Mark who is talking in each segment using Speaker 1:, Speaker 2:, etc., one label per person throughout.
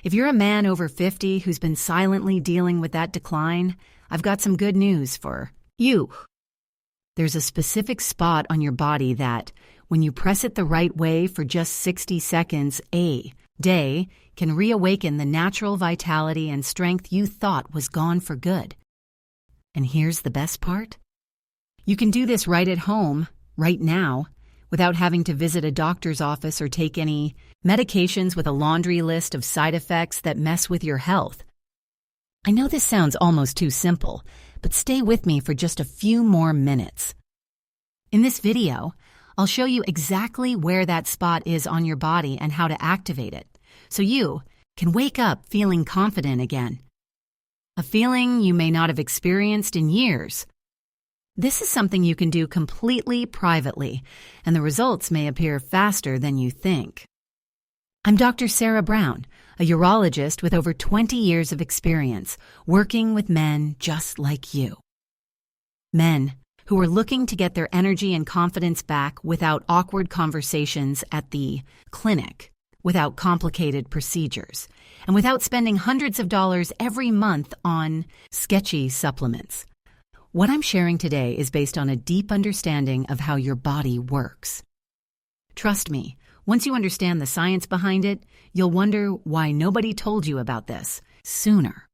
Speaker 1: If you're a man over 50 who's been silently dealing with that decline, I've got some good news for you. There's a specific spot on your body that, when you press it the right way for just 60 seconds a day, can reawaken the natural vitality and strength you thought was gone for good. And here's the best part. You can do this right at home, right now, without having to visit a doctor's office or take any medications with a laundry list of side effects that mess with your health. I know this sounds almost too simple, but stay with me for just a few more minutes. In this video, I'll show you exactly where that spot is on your body and how to activate it, so you can wake up feeling confident again. A feeling you may not have experienced in years. This is something you can do completely privately, and the results may appear faster than you think. I'm Dr. Sarah Brown, a urologist with over 20 years of experience working with men just like you. Men who are looking to get their energy and confidence back without awkward conversations at the clinic, without complicated procedures, and without spending hundreds of dollars every month on sketchy supplements. What I'm sharing today is based on a deep understanding of how your body works. Trust me, once you understand the science behind it, you'll wonder why nobody told you about this sooner.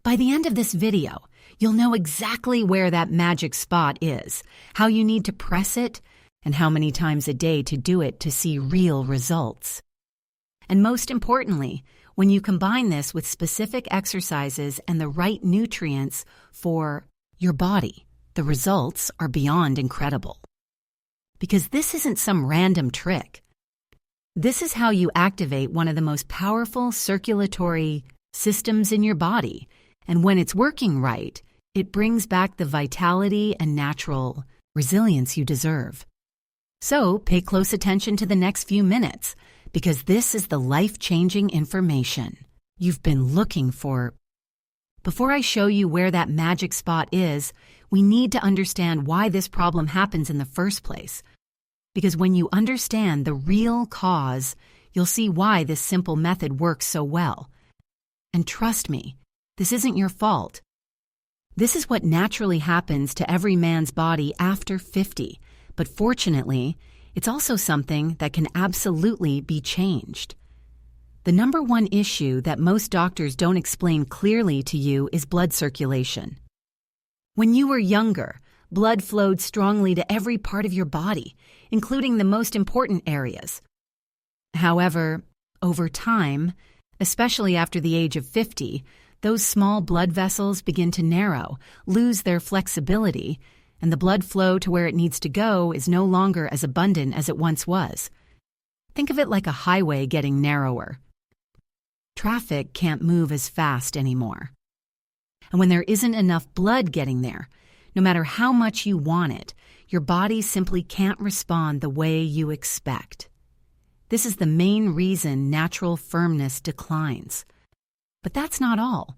Speaker 1: By the end of this video, you'll know exactly where that magic spot is, how you need to press it, and how many times a day to do it to see real results. And most importantly, when you combine this with specific exercises and the right nutrients for your body, the results are beyond incredible. Because this isn't some random trick. This is how you activate one of the most powerful circulatory systems in your body, and when it's working right, it brings back the vitality and natural resilience you deserve. So pay close attention to the next few minutes, because this is the life-changing information you've been looking for. Before I show you where that magic spot is, we need to understand why this problem happens in the first place. Because when you understand the real cause, you'll see why this simple method works so well. And trust me, this isn't your fault. This is what naturally happens to every man's body after 50, but fortunately, it's also something that can absolutely be changed. The number one issue that most doctors don't explain clearly to you is blood circulation. When you were younger, blood flowed strongly to every part of your body, including the most important areas. However, over time, especially after the age of 50, those small blood vessels begin to narrow, lose their flexibility, and the blood flow to where it needs to go is no longer as abundant as it once was. Think of it like a highway getting narrower. Traffic can't move as fast anymore. And when there isn't enough blood getting there, no matter how much you want it, your body simply can't respond the way you expect. This is the main reason natural firmness declines. But that's not all.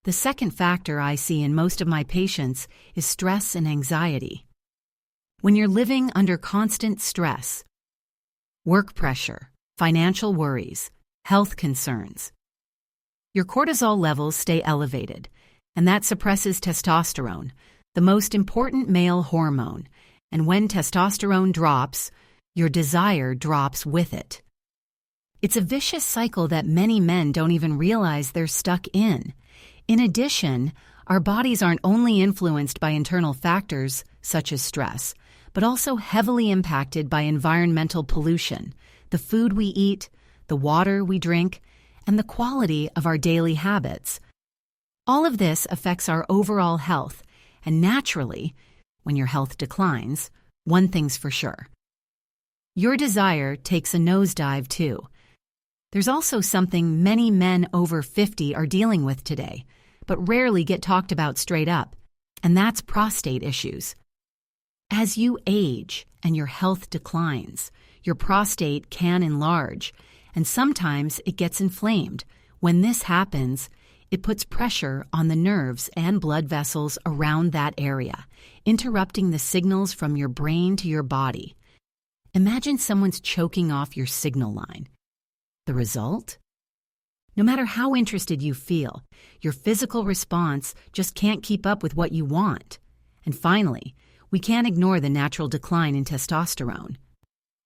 Speaker 1: The second factor I see in most of my patients is stress and anxiety. When you're living under constant stress, work pressure, financial worries, health concerns, your cortisol levels stay elevated, and that suppresses testosterone, the most important male hormone, and when testosterone drops, your desire drops with it. It's a vicious cycle that many men don't even realize they're stuck in. In addition, our bodies aren't only influenced by internal factors, such as stress, but also heavily impacted by environmental pollution, the food we eat, the water we drink, and the quality of our daily habits. All of this affects our overall health, and naturally, when your health declines, one thing's for sure. Your desire takes a nosedive too. There's also something many men over 50 are dealing with today, but rarely get talked about straight up, and that's prostate issues. As you age and your health declines, your prostate can enlarge, and sometimes it gets inflamed. When this happens, it puts pressure on the nerves and blood vessels around that area, interrupting the signals from your brain to your body. Imagine someone's choking off your signal line. The result? No matter how interested you feel, your physical response just can't keep up with what you want. And finally, we can't ignore the natural decline in testosterone.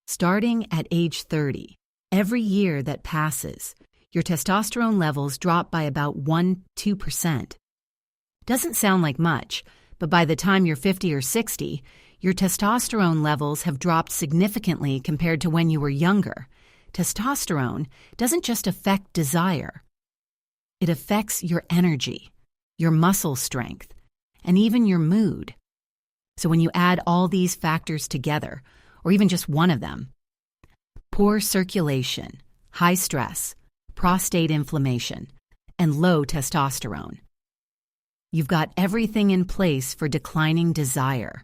Speaker 1: Starting at age 30, every year that passes, your testosterone levels drop by about 1–2%. Doesn't sound like much, but by the time you're 50 or 60, your testosterone levels have dropped significantly compared to when you were younger. Testosterone doesn't just affect desire. It affects your energy, your muscle strength, and even your mood. So when you add all these factors together, or even just one of them, poor circulation, high stress, prostate inflammation, and low testosterone, you've got everything in place for declining desire.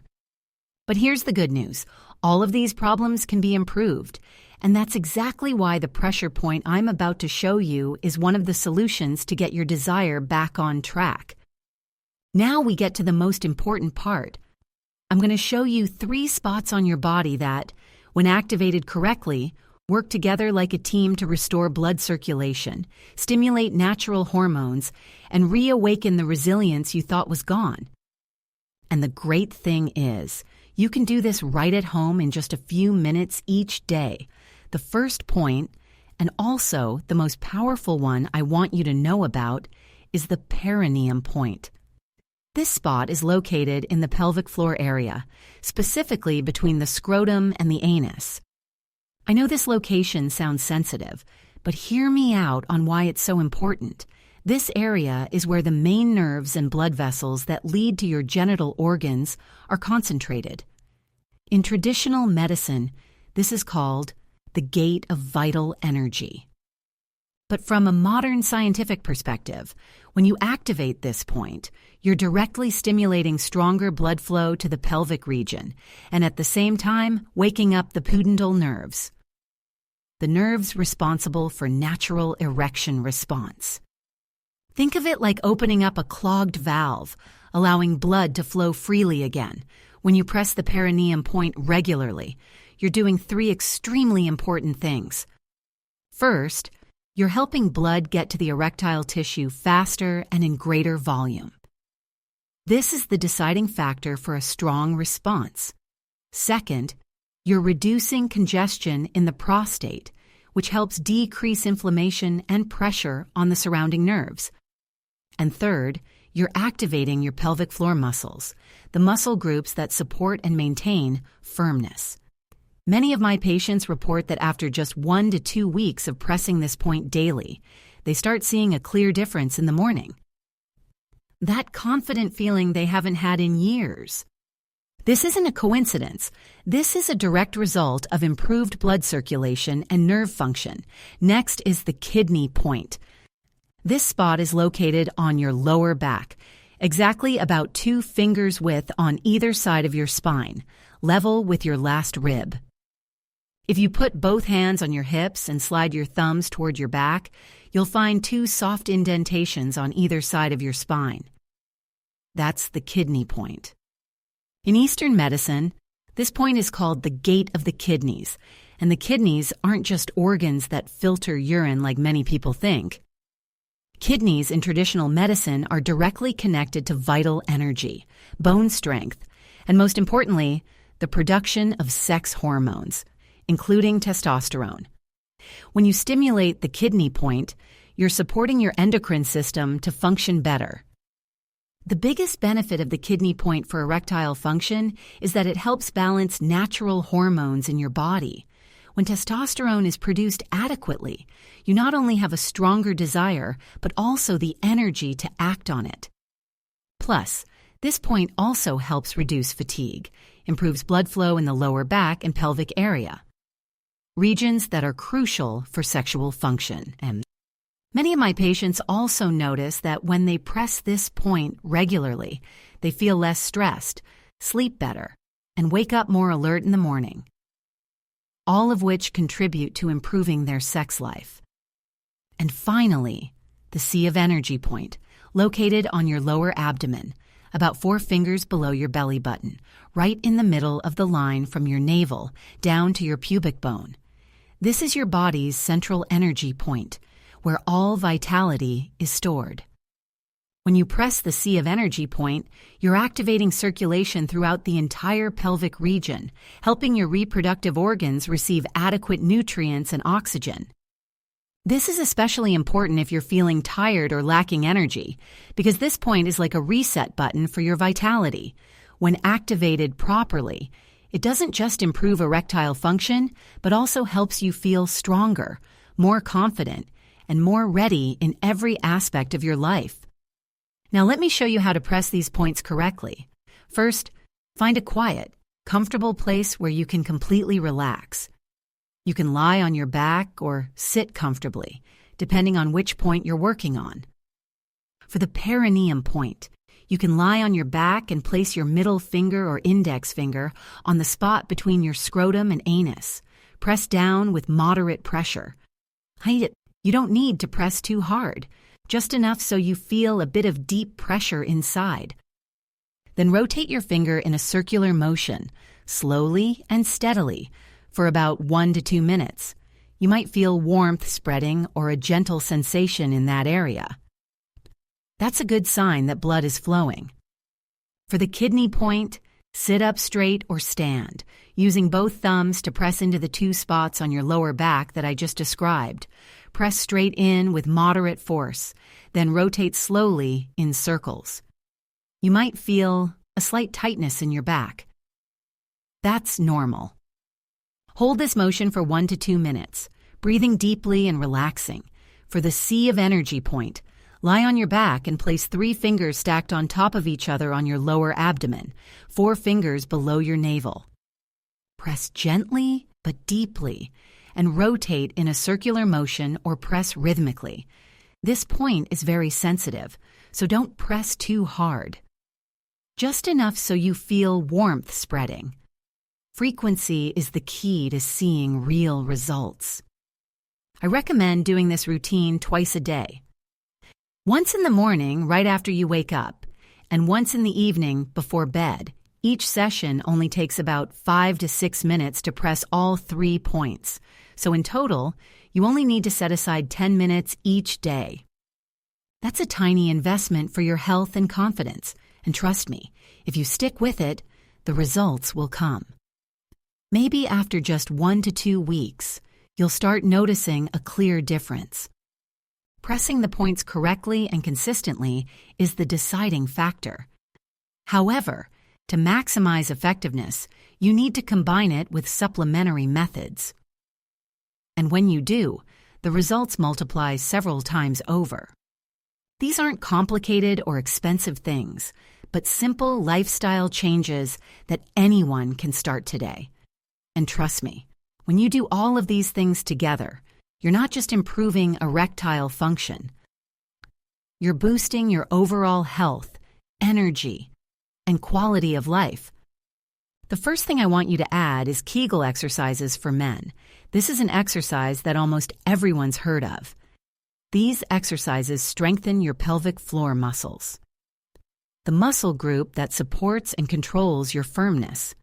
Speaker 1: But here's the good news. All of these problems can be improved, and that's exactly why the pressure point I'm about to show you is one of the solutions to get your desire back on track. Now we get to the most important part. I'm going to show you 3 spots on your body that, when activated correctly, work together like a team to restore blood circulation, stimulate natural hormones, and reawaken the resilience you thought was gone. And the great thing is, you can do this right at home in just a few minutes each day. The first point, and also the most powerful one I want you to know about, is the perineum point. This spot is located in the pelvic floor area, specifically between the scrotum and the anus. I know this location sounds sensitive, but hear me out on why it's so important. This area is where the main nerves and blood vessels that lead to your genital organs are concentrated. In traditional medicine, this is called the gate of vital energy. But from a modern scientific perspective, when you activate this point, you're directly stimulating stronger blood flow to the pelvic region, and at the same time, waking up the pudendal nerves, the nerves responsible for natural erection response. Think of it like opening up a clogged valve, allowing blood to flow freely again. When you press the perineum point regularly, you're doing 3 extremely important things. First, you're helping blood get to the erectile tissue faster and in greater volume. This is the deciding factor for a strong response. Second, you're reducing congestion in the prostate, which helps decrease inflammation and pressure on the surrounding nerves. And third, you're activating your pelvic floor muscles, the muscle groups that support and maintain firmness. Many of my patients report that after just 1 to 2 weeks of pressing this point daily, they start seeing a clear difference in the morning. That confident feeling they haven't had in years. This isn't a coincidence. This is a direct result of improved blood circulation and nerve function. Next is the kidney point. This spot is located on your lower back, exactly about 2 fingers width on either side of your spine, level with your last rib. If you put both hands on your hips and slide your thumbs toward your back, you'll find 2 soft indentations on either side of your spine. That's the kidney point. In Eastern medicine, this point is called the gate of the kidneys, and the kidneys aren't just organs that filter urine like many people think. Kidneys in traditional medicine are directly connected to vital energy, bone strength, and most importantly, the production of sex hormones, including testosterone. When you stimulate the kidney point, you're supporting your endocrine system to function better. The biggest benefit of the kidney point for erectile function is that it helps balance natural hormones in your body. When testosterone is produced adequately, you not only have a stronger desire, but also the energy to act on it. Plus, this point also helps reduce fatigue, improves blood flow in the lower back and pelvic area, regions that are crucial for sexual function. And many of my patients also notice that when they press this point regularly, they feel less stressed, sleep better, and wake up more alert in the morning, all of which contribute to improving their sex life. And finally, the sea of energy point, located on your lower abdomen, about 4 fingers below your belly button, right in the middle of the line from your navel down to your pubic bone. This is your body's central energy point, where all vitality is stored. When you press the sea of energy point, you're activating circulation throughout the entire pelvic region, helping your reproductive organs receive adequate nutrients and oxygen. This is especially important if you're feeling tired or lacking energy, because this point is like a reset button for your vitality. When activated properly, it doesn't just improve erectile function, but also helps you feel stronger, more confident, and more ready in every aspect of your life. Now let me show you how to press these points correctly. First, find a quiet, comfortable place where you can completely relax. You can lie on your back or sit comfortably, depending on which point you're working on. For the perineum point, you can lie on your back and place your middle finger or index finger on the spot between your scrotum and anus. Press down with moderate pressure. You don't need to press too hard, just enough so you feel a bit of deep pressure inside. Then rotate your finger in a circular motion, slowly and steadily, for about 1 to 2 minutes. You might feel warmth spreading or a gentle sensation in that area. That's a good sign that blood is flowing. For the kidney point, sit up straight or stand, using both thumbs to press into the 2 spots on your lower back that I just described. Press straight in with moderate force, then rotate slowly in circles. You might feel a slight tightness in your back. That's normal. Hold this motion for 1 to 2 minutes, breathing deeply and relaxing. For the sea of energy point, lie on your back and place 3 fingers stacked on top of each other on your lower abdomen, 4 fingers below your navel. Press gently but deeply and rotate in a circular motion or press rhythmically. This point is very sensitive, so don't press too hard. Just enough so you feel warmth spreading. Frequency is the key to seeing real results. I recommend doing this routine twice a day. Once in the morning, right after you wake up, and once in the evening before bed. Each session only takes about 5 to 6 minutes to press all 3 points. So in total, you only need to set aside 10 minutes each day. That's a tiny investment for your health and confidence. And trust me, if you stick with it, the results will come. Maybe after just 1 to 2 weeks, you'll start noticing a clear difference. Pressing the points correctly and consistently is the deciding factor. However, to maximize effectiveness, you need to combine it with supplementary methods. And when you do, the results multiply several times over. These aren't complicated or expensive things, but simple lifestyle changes that anyone can start today. And trust me, when you do all of these things together, you're not just improving erectile function. You're boosting your overall health, energy, and quality of life. The first thing I want you to add is Kegel exercises for men. This is an exercise that almost everyone's heard of. These exercises strengthen your pelvic floor muscles, the muscle group that supports and controls your firmness.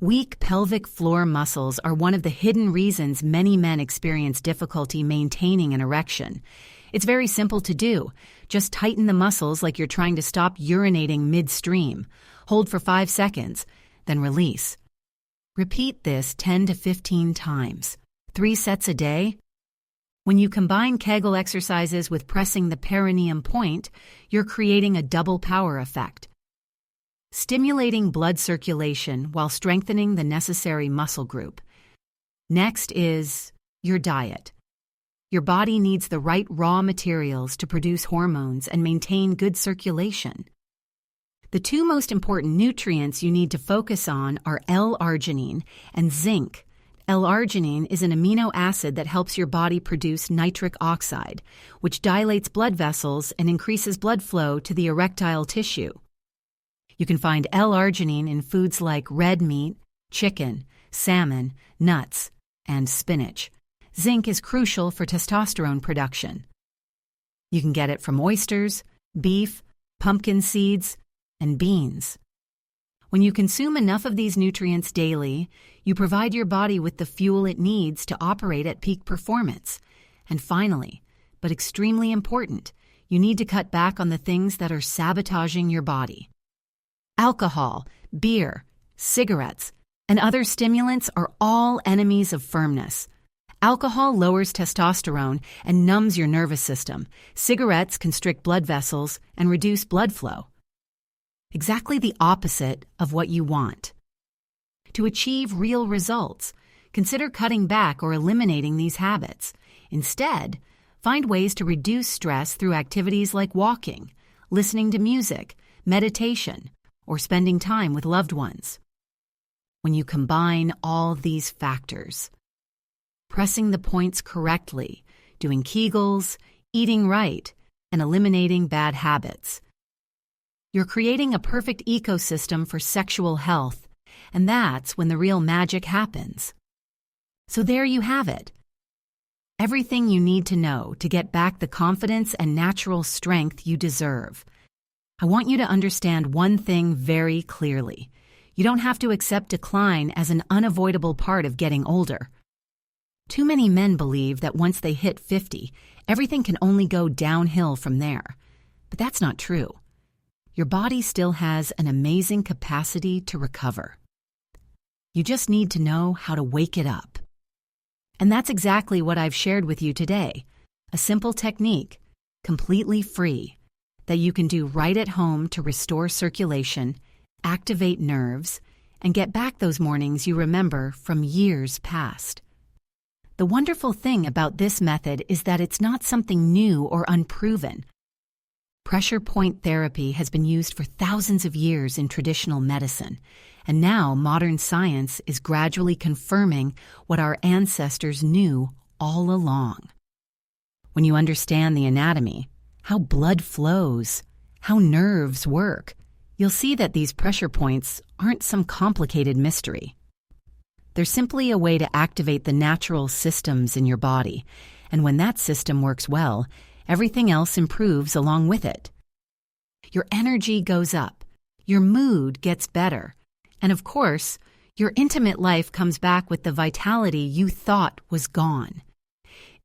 Speaker 1: Weak pelvic floor muscles are one of the hidden reasons many men experience difficulty maintaining an erection. It's very simple to do. Just tighten the muscles like you're trying to stop urinating midstream. Hold for 5 seconds, then release. Repeat this 10 to 15 times, 3 sets a day. When you combine Kegel exercises with pressing the perineum point, you're creating a double power effect, stimulating blood circulation while strengthening the necessary muscle group. Next is your diet. Your body needs the right raw materials to produce hormones and maintain good circulation. The 2 most important nutrients you need to focus on are L-arginine and zinc. L-arginine is an amino acid that helps your body produce nitric oxide, which dilates blood vessels and increases blood flow to the erectile tissue. You can find L-arginine in foods like red meat, chicken, salmon, nuts, and spinach. Zinc is crucial for testosterone production. You can get it from oysters, beef, pumpkin seeds, and beans. When you consume enough of these nutrients daily, you provide your body with the fuel it needs to operate at peak performance. And finally, but extremely important. You need to cut back on the things that are sabotaging your body. Alcohol, beer, cigarettes, and other stimulants are all enemies of firmness. Alcohol lowers testosterone and numbs your nervous system. Cigarettes constrict blood vessels and reduce blood flow. Exactly the opposite of what you want. To achieve real results, consider cutting back or eliminating these habits. Instead, find ways to reduce stress through activities like walking, listening to music, meditation, or spending time with loved ones. When you combine all these factors, pressing the points correctly, doing Kegels, eating right, and eliminating bad habits, you're creating a perfect ecosystem for sexual health, and that's when the real magic happens. So there you have it. Everything you need to know to get back the confidence and natural strength you deserve. I want you to understand one thing very clearly. You don't have to accept decline as an unavoidable part of getting older. Too many men believe that once they hit 50, everything can only go downhill from there. But that's not true. Your body still has an amazing capacity to recover. You just need to know how to wake it up. And that's exactly what I've shared with you today. A simple technique, completely free, that you can do right at home to restore circulation, activate nerves, and get back those mornings you remember from years past. The wonderful thing about this method is that it's not something new or unproven. Pressure point therapy has been used for thousands of years in traditional medicine, and now modern science is gradually confirming what our ancestors knew all along. When you understand the anatomy, how blood flows, how nerves work, you'll see that these pressure points aren't some complicated mystery. They're simply a way to activate the natural systems in your body, and when that system works well, everything else improves along with it. Your energy goes up, your mood gets better, and of course, your intimate life comes back with the vitality you thought was gone.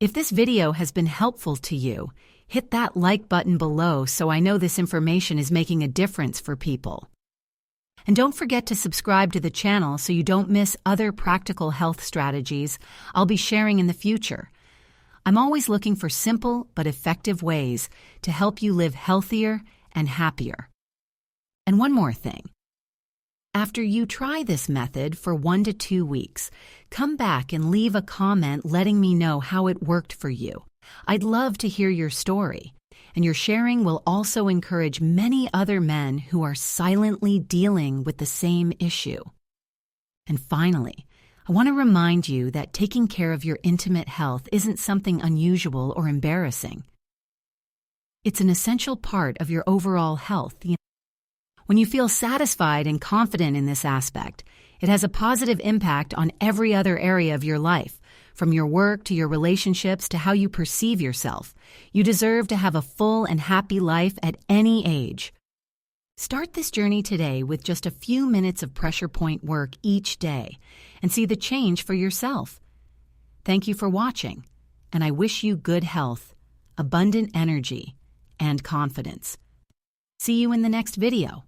Speaker 1: If this video has been helpful to you, hit that like button below so I know this information is making a difference for people. And don't forget to subscribe to the channel so you don't miss other practical health strategies I'll be sharing in the future. I'm always looking for simple but effective ways to help you live healthier and happier. And one more thing. After you try this method for 1 to 2 weeks, come back and leave a comment letting me know how it worked for you. I'd love to hear your story, and your sharing will also encourage many other men who are silently dealing with the same issue. And finally, I want to remind you that taking care of your intimate health isn't something unusual or embarrassing. It's an essential part of your overall health. When you feel satisfied and confident in this aspect, it has a positive impact on every other area of your life, from your work to your relationships to how you perceive yourself. You deserve to have a full and happy life at any age. Start this journey today with just a few minutes of pressure point work each day and see the change for yourself. Thank you for watching, and I wish you good health, abundant energy, and confidence. See you in the next video.